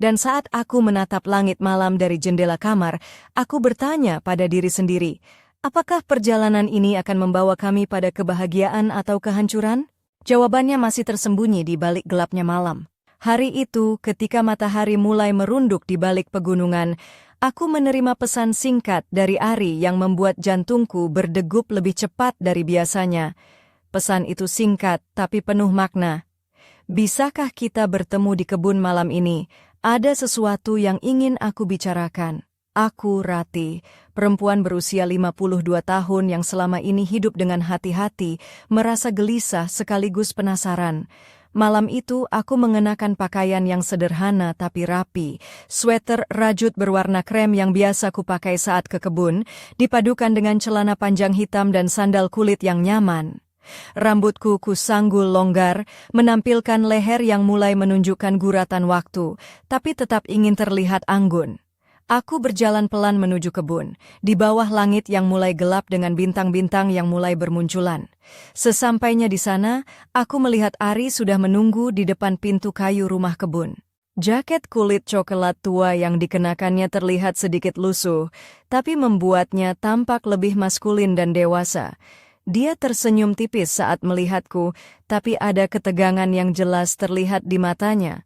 Dan saat aku menatap langit malam dari jendela kamar, aku bertanya pada diri sendiri, apakah perjalanan ini akan membawa kami pada kebahagiaan atau kehancuran? Jawabannya masih tersembunyi di balik gelapnya malam. Hari itu, ketika matahari mulai merunduk di balik pegunungan, aku menerima pesan singkat dari Ari yang membuat jantungku berdegup lebih cepat dari biasanya. Pesan itu singkat tapi penuh makna. Bisakah kita bertemu di kebun malam ini? Ada sesuatu yang ingin aku bicarakan. Aku, Rati, perempuan berusia 52 tahun yang selama ini hidup dengan hati-hati, merasa gelisah sekaligus penasaran. Malam itu aku mengenakan pakaian yang sederhana tapi rapi, sweater rajut berwarna krem yang biasa kupakai saat ke kebun, dipadukan dengan celana panjang hitam dan sandal kulit yang nyaman. Rambutku kusanggul longgar, menampilkan leher yang mulai menunjukkan guratan waktu, tapi tetap ingin terlihat anggun. Aku berjalan pelan menuju kebun, di bawah langit yang mulai gelap dengan bintang-bintang yang mulai bermunculan. Sesampainya di sana, aku melihat Ari sudah menunggu di depan pintu kayu rumah kebun. Jaket kulit coklat tua yang dikenakannya terlihat sedikit lusuh, tapi membuatnya tampak lebih maskulin dan dewasa. Dia tersenyum tipis saat melihatku, tapi ada ketegangan yang jelas terlihat di matanya.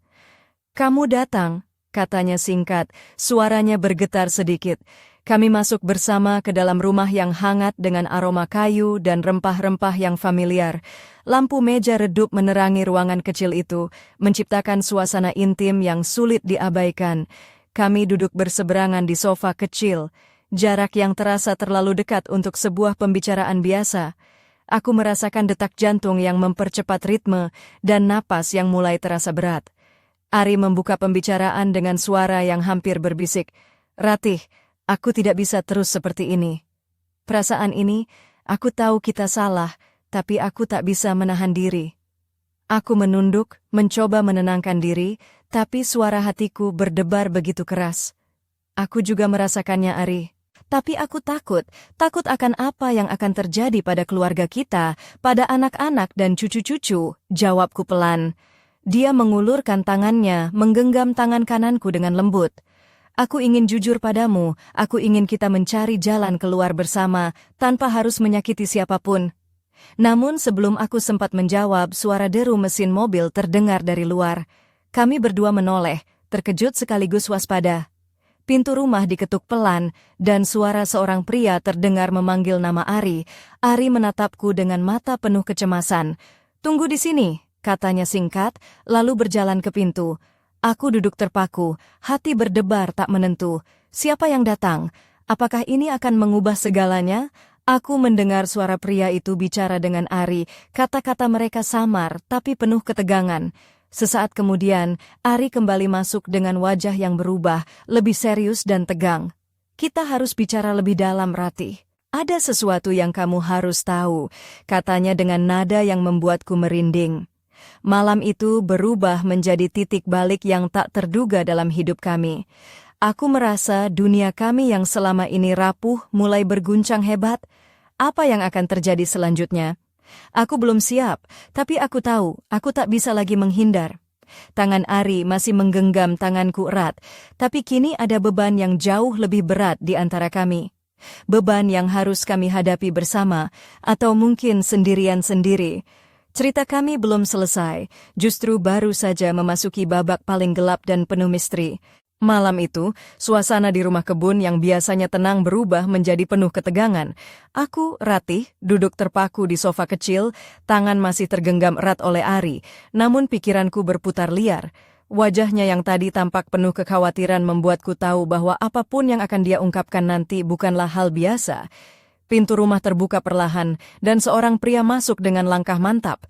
"Kamu datang," katanya singkat, suaranya bergetar sedikit. Kami masuk bersama ke dalam rumah yang hangat dengan aroma kayu dan rempah-rempah yang familiar. Lampu meja redup menerangi ruangan kecil itu, menciptakan suasana intim yang sulit diabaikan. Kami duduk berseberangan di sofa kecil, jarak yang terasa terlalu dekat untuk sebuah pembicaraan biasa. Aku merasakan detak jantung yang mempercepat ritme dan napas yang mulai terasa berat. Ari membuka pembicaraan dengan suara yang hampir berbisik. "Ratih, aku tidak bisa terus seperti ini. Perasaan ini, aku tahu kita salah, tapi aku tak bisa menahan diri." Aku menunduk, mencoba menenangkan diri, tapi suara hatiku berdebar begitu keras. "Aku juga merasakannya, Ari. Tapi aku takut akan apa yang akan terjadi pada keluarga kita, pada anak-anak dan cucu-cucu," jawabku pelan. Dia mengulurkan tangannya, menggenggam tangan kananku dengan lembut. "Aku ingin jujur padamu, aku ingin kita mencari jalan keluar bersama, tanpa harus menyakiti siapapun." Namun sebelum aku sempat menjawab, suara deru mesin mobil terdengar dari luar. Kami berdua menoleh, terkejut sekaligus waspada. Pintu rumah diketuk pelan, dan suara seorang pria terdengar memanggil nama Ari. Ari menatapku dengan mata penuh kecemasan. Tunggu di sini, katanya singkat, lalu berjalan ke pintu. Aku duduk terpaku, hati berdebar tak menentu. Siapa yang datang? Apakah ini akan mengubah segalanya? Aku mendengar suara pria itu bicara dengan Ari, kata-kata mereka samar tapi penuh ketegangan. Sesaat kemudian, Ari kembali masuk dengan wajah yang berubah, lebih serius dan tegang. Kita harus bicara lebih dalam, Ratih. Ada sesuatu yang kamu harus tahu, katanya dengan nada yang membuatku merinding. Malam itu berubah menjadi titik balik yang tak terduga dalam hidup kami. Aku merasa dunia kami yang selama ini rapuh mulai berguncang hebat. Apa yang akan terjadi selanjutnya? Aku belum siap, tapi aku tahu aku tak bisa lagi menghindar. Tangan Ari masih menggenggam tanganku erat, tapi kini ada beban yang jauh lebih berat di antara kami. Beban yang harus kami hadapi bersama, atau mungkin sendirian-sendiri. Cerita kami belum selesai, justru baru saja memasuki babak paling gelap dan penuh misteri. Malam itu, suasana di rumah kebun yang biasanya tenang berubah menjadi penuh ketegangan. Aku, Ratih, duduk terpaku di sofa kecil, tangan masih tergenggam erat oleh Ari, namun pikiranku berputar liar. Wajahnya yang tadi tampak penuh kekhawatiran membuatku tahu bahwa apapun yang akan dia ungkapkan nanti bukanlah hal biasa. Pintu rumah terbuka perlahan, dan seorang pria masuk dengan langkah mantap.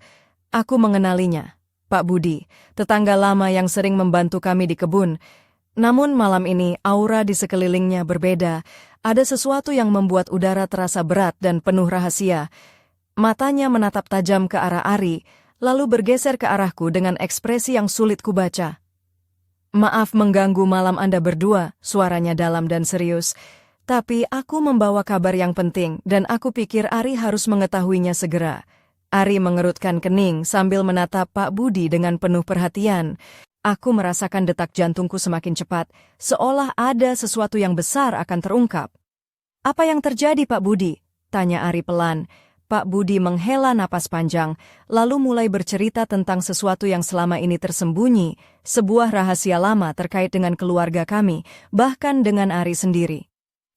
Aku mengenalinya, Pak Budi, tetangga lama yang sering membantu kami di kebun. Namun malam ini aura di sekelilingnya berbeda. Ada sesuatu yang membuat udara terasa berat dan penuh rahasia. Matanya menatap tajam ke arah Ari, lalu bergeser ke arahku dengan ekspresi yang sulit kubaca. Maaf mengganggu malam Anda berdua, suaranya dalam dan serius. Tapi aku membawa kabar yang penting dan aku pikir Ari harus mengetahuinya segera. Ari mengerutkan kening sambil menatap Pak Budi dengan penuh perhatian. Aku merasakan detak jantungku semakin cepat, seolah ada sesuatu yang besar akan terungkap. Apa yang terjadi, Pak Budi? Tanya Ari pelan. Pak Budi menghela napas panjang, lalu mulai bercerita tentang sesuatu yang selama ini tersembunyi, sebuah rahasia lama terkait dengan keluarga kami, bahkan dengan Ari sendiri.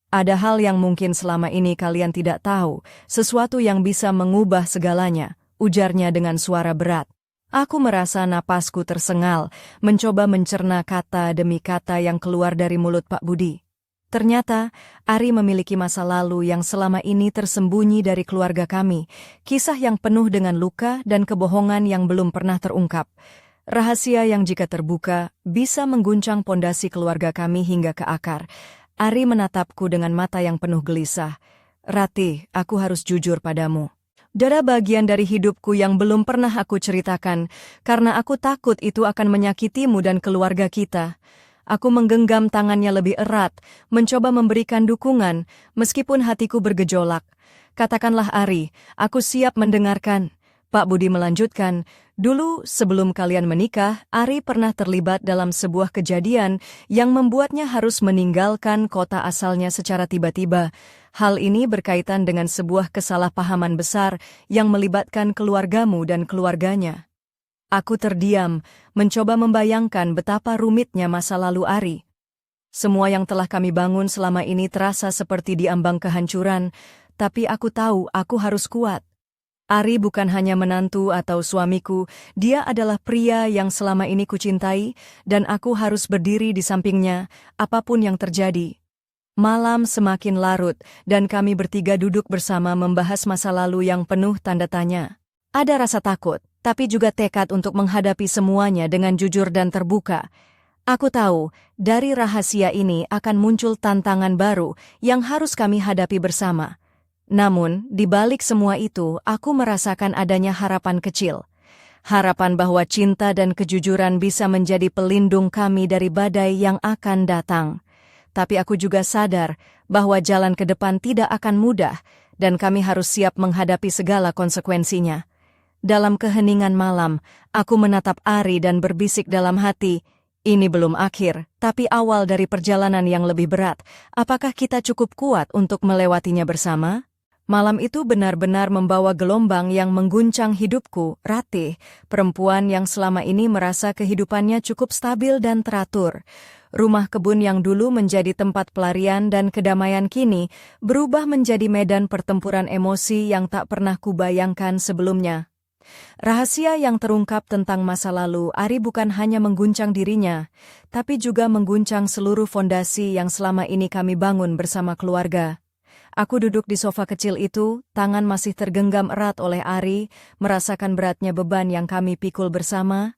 Ada hal yang mungkin selama ini kalian tidak tahu, sesuatu yang bisa mengubah segalanya, ujarnya dengan suara berat. Aku merasa napasku tersengal, mencoba mencerna kata demi kata yang keluar dari mulut Pak Budi. Ternyata, Ari memiliki masa lalu yang selama ini tersembunyi dari keluarga kami, kisah yang penuh dengan luka dan kebohongan yang belum pernah terungkap. Rahasia yang jika terbuka, bisa mengguncang pondasi keluarga kami hingga ke akar. Ari menatapku dengan mata yang penuh gelisah. Ratih, aku harus jujur padamu. Ada bagian dari hidupku yang belum pernah aku ceritakan, karena aku takut itu akan menyakitimu dan keluarga kita. Aku menggenggam tangannya lebih erat, mencoba memberikan dukungan, meskipun hatiku bergejolak. Katakanlah Ari, aku siap mendengarkan. Pak Budi melanjutkan, dulu sebelum kalian menikah, Ari pernah terlibat dalam sebuah kejadian yang membuatnya harus meninggalkan kota asalnya secara tiba-tiba. Hal ini berkaitan dengan sebuah kesalahpahaman besar yang melibatkan keluargamu dan keluarganya. Aku terdiam, mencoba membayangkan betapa rumitnya masa lalu Ari. Semua yang telah kami bangun selama ini terasa seperti diambang kehancuran, tapi aku tahu aku harus kuat. Ari bukan hanya menantu atau suamiku, dia adalah pria yang selama ini kucintai, dan aku harus berdiri di sampingnya, apapun yang terjadi. Malam semakin larut, dan kami bertiga duduk bersama membahas masa lalu yang penuh tanda tanya. Ada rasa takut, tapi juga tekad untuk menghadapi semuanya dengan jujur dan terbuka. Aku tahu, dari rahasia ini akan muncul tantangan baru yang harus kami hadapi bersama. Namun, di balik semua itu, aku merasakan adanya harapan kecil. Harapan bahwa cinta dan kejujuran bisa menjadi pelindung kami dari badai yang akan datang. Tapi aku juga sadar bahwa jalan ke depan tidak akan mudah, dan kami harus siap menghadapi segala konsekuensinya. Dalam keheningan malam, aku menatap Ari dan berbisik dalam hati, ini belum akhir, tapi awal dari perjalanan yang lebih berat. Apakah kita cukup kuat untuk melewatinya bersama? Malam itu benar-benar membawa gelombang yang mengguncang hidupku, Ratih, perempuan yang selama ini merasa kehidupannya cukup stabil dan teratur. Rumah kebun yang dulu menjadi tempat pelarian dan kedamaian kini berubah menjadi medan pertempuran emosi yang tak pernah kubayangkan sebelumnya. Rahasia yang terungkap tentang masa lalu Ari bukan hanya mengguncang dirinya, tapi juga mengguncang seluruh fondasi yang selama ini kami bangun bersama keluarga. Aku duduk di sofa kecil itu, tangan masih tergenggam erat oleh Ari, merasakan beratnya beban yang kami pikul bersama.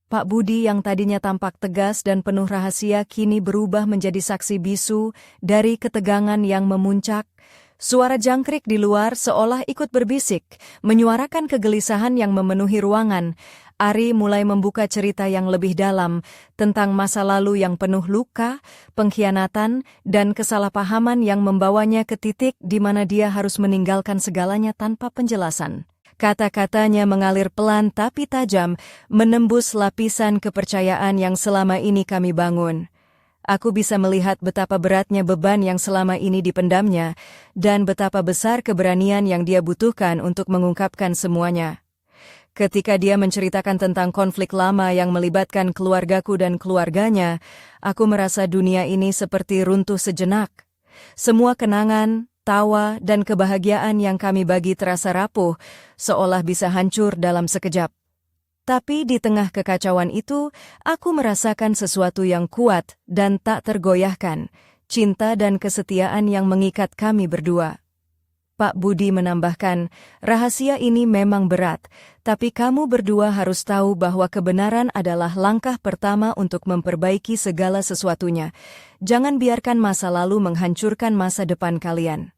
Pak Budi yang tadinya tampak tegas dan penuh rahasia kini berubah menjadi saksi bisu dari ketegangan yang memuncak. Suara jangkrik di luar seolah ikut berbisik, menyuarakan kegelisahan yang memenuhi ruangan. Ari mulai membuka cerita yang lebih dalam tentang masa lalu yang penuh luka, pengkhianatan, dan kesalahpahaman yang membawanya ke titik di mana dia harus meninggalkan segalanya tanpa penjelasan. Kata-katanya mengalir pelan tapi tajam, menembus lapisan kepercayaan yang selama ini kami bangun. Aku bisa melihat betapa beratnya beban yang selama ini dipendamnya, dan betapa besar keberanian yang dia butuhkan untuk mengungkapkan semuanya. Ketika dia menceritakan tentang konflik lama yang melibatkan keluargaku dan keluarganya, aku merasa dunia ini seperti runtuh sejenak. Semua kenangan, tawa, dan kebahagiaan yang kami bagi terasa rapuh, seolah bisa hancur dalam sekejap. Tapi di tengah kekacauan itu, aku merasakan sesuatu yang kuat dan tak tergoyahkan, cinta dan kesetiaan yang mengikat kami berdua. Pak Budi menambahkan, rahasia ini memang berat, tapi kamu berdua harus tahu bahwa kebenaran adalah langkah pertama untuk memperbaiki segala sesuatunya. Jangan biarkan masa lalu menghancurkan masa depan kalian.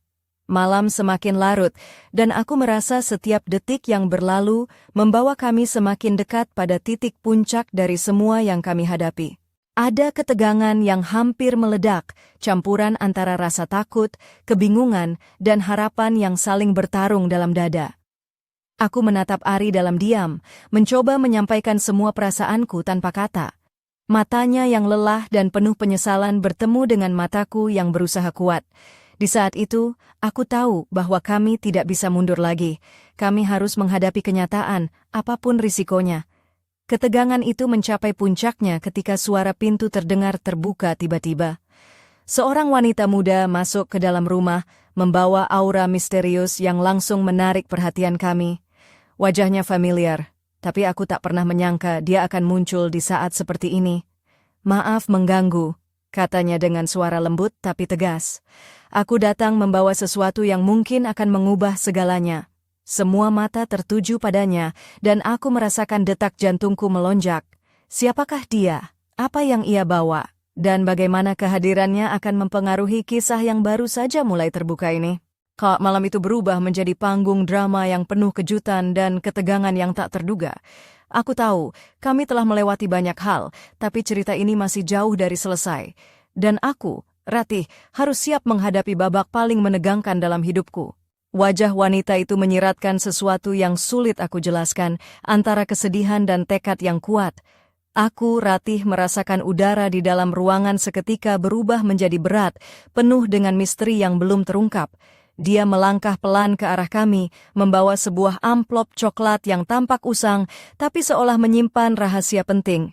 Malam semakin larut, dan aku merasa setiap detik yang berlalu membawa kami semakin dekat pada titik puncak dari semua yang kami hadapi. Ada ketegangan yang hampir meledak, campuran antara rasa takut, kebingungan, dan harapan yang saling bertarung dalam dada. Aku menatap Ari dalam diam, mencoba menyampaikan semua perasaanku tanpa kata. Matanya yang lelah dan penuh penyesalan bertemu dengan mataku yang berusaha kuat. Di saat itu, aku tahu bahwa kami tidak bisa mundur lagi. Kami harus menghadapi kenyataan, apapun risikonya. Ketegangan itu mencapai puncaknya ketika suara pintu terdengar terbuka tiba-tiba. Seorang wanita muda masuk ke dalam rumah, membawa aura misterius yang langsung menarik perhatian kami. Wajahnya familiar, tapi aku tak pernah menyangka dia akan muncul di saat seperti ini. "Maaf mengganggu," katanya dengan suara lembut tapi tegas. Aku datang membawa sesuatu yang mungkin akan mengubah segalanya. Semua mata tertuju padanya, dan aku merasakan detak jantungku melonjak. Siapakah dia? Apa yang ia bawa? Dan bagaimana kehadirannya akan mempengaruhi kisah yang baru saja mulai terbuka ini? Malam itu berubah menjadi panggung drama yang penuh kejutan dan ketegangan yang tak terduga. Aku tahu, kami telah melewati banyak hal, tapi cerita ini masih jauh dari selesai. Dan aku, Ratih, harus siap menghadapi babak paling menegangkan dalam hidupku. Wajah wanita itu menyiratkan sesuatu yang sulit aku jelaskan, antara kesedihan dan tekad yang kuat. Aku, Ratih, merasakan udara di dalam ruangan seketika berubah menjadi berat, penuh dengan misteri yang belum terungkap. Dia melangkah pelan ke arah kami, membawa sebuah amplop coklat yang tampak usang, tapi seolah menyimpan rahasia penting.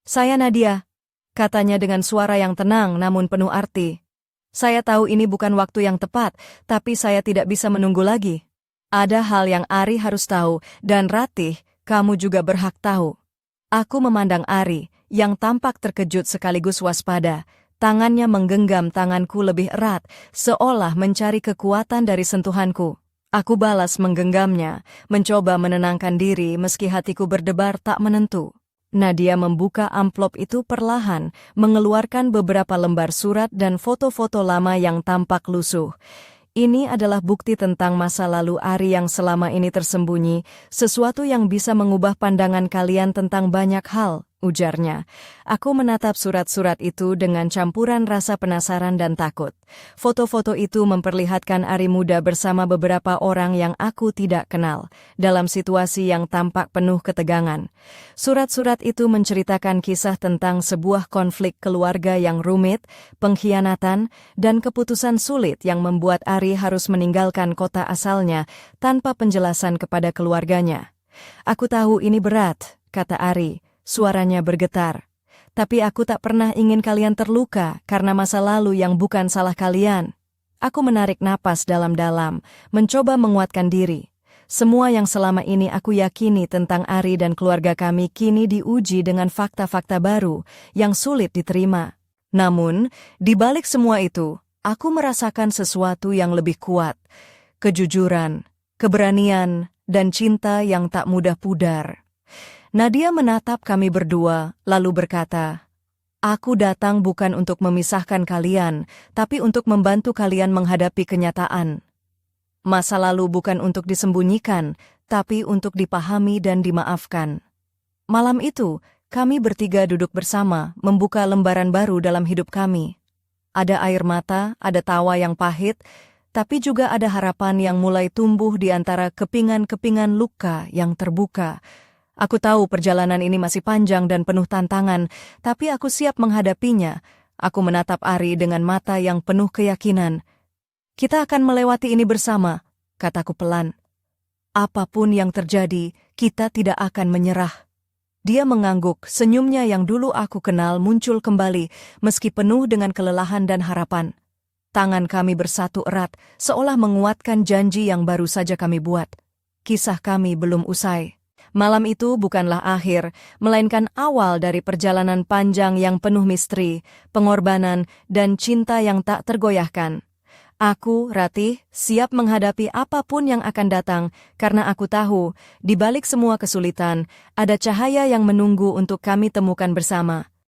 "Saya Nadia," katanya dengan suara yang tenang namun penuh arti. "Saya tahu ini bukan waktu yang tepat, tapi saya tidak bisa menunggu lagi. Ada hal yang Ari harus tahu, dan Ratih, kamu juga berhak tahu." Aku memandang Ari, yang tampak terkejut sekaligus waspada. Tangannya menggenggam tanganku lebih erat, seolah mencari kekuatan dari sentuhanku. Aku balas menggenggamnya, mencoba menenangkan diri meski hatiku berdebar tak menentu. Nadia membuka amplop itu perlahan, mengeluarkan beberapa lembar surat dan foto-foto lama yang tampak lusuh. Ini adalah bukti tentang masa lalu Ari yang selama ini tersembunyi, sesuatu yang bisa mengubah pandangan kalian tentang banyak hal, ujarnya. Aku menatap surat-surat itu dengan campuran rasa penasaran dan takut. Foto-foto itu memperlihatkan Ari muda bersama beberapa orang yang aku tidak kenal, dalam situasi yang tampak penuh ketegangan. Surat-surat itu menceritakan kisah tentang sebuah konflik keluarga yang rumit, pengkhianatan, dan keputusan sulit yang membuat Ari harus meninggalkan kota asalnya tanpa penjelasan kepada keluarganya. "Aku tahu ini berat," kata Ari, suaranya bergetar. "Tapi aku tak pernah ingin kalian terluka karena masa lalu yang bukan salah kalian." Aku menarik napas dalam-dalam, mencoba menguatkan diri. Semua yang selama ini aku yakini tentang Ari dan keluarga kami kini diuji dengan fakta-fakta baru yang sulit diterima. Namun, di balik semua itu, aku merasakan sesuatu yang lebih kuat. Kejujuran, keberanian, dan cinta yang tak mudah pudar. Nadia menatap kami berdua, lalu berkata, "Aku datang bukan untuk memisahkan kalian, tapi untuk membantu kalian menghadapi kenyataan. Masa lalu bukan untuk disembunyikan, tapi untuk dipahami dan dimaafkan." Malam itu, kami bertiga duduk bersama, membuka lembaran baru dalam hidup kami. Ada air mata, ada tawa yang pahit, tapi juga ada harapan yang mulai tumbuh di antara kepingan-kepingan luka yang terbuka. Aku tahu perjalanan ini masih panjang dan penuh tantangan, tapi aku siap menghadapinya. Aku menatap Ari dengan mata yang penuh keyakinan. "Kita akan melewati ini bersama," kataku pelan. "Apapun yang terjadi, kita tidak akan menyerah." Dia mengangguk, senyumnya yang dulu aku kenal muncul kembali, meski penuh dengan kelelahan dan harapan. Tangan kami bersatu erat, seolah menguatkan janji yang baru saja kami buat. Kisah kami belum usai. Malam itu bukanlah akhir, melainkan awal dari perjalanan panjang yang penuh misteri, pengorbanan, dan cinta yang tak tergoyahkan. Aku, Ratih, siap menghadapi apapun yang akan datang, karena aku tahu, di balik semua kesulitan, ada cahaya yang menunggu untuk kami temukan bersama.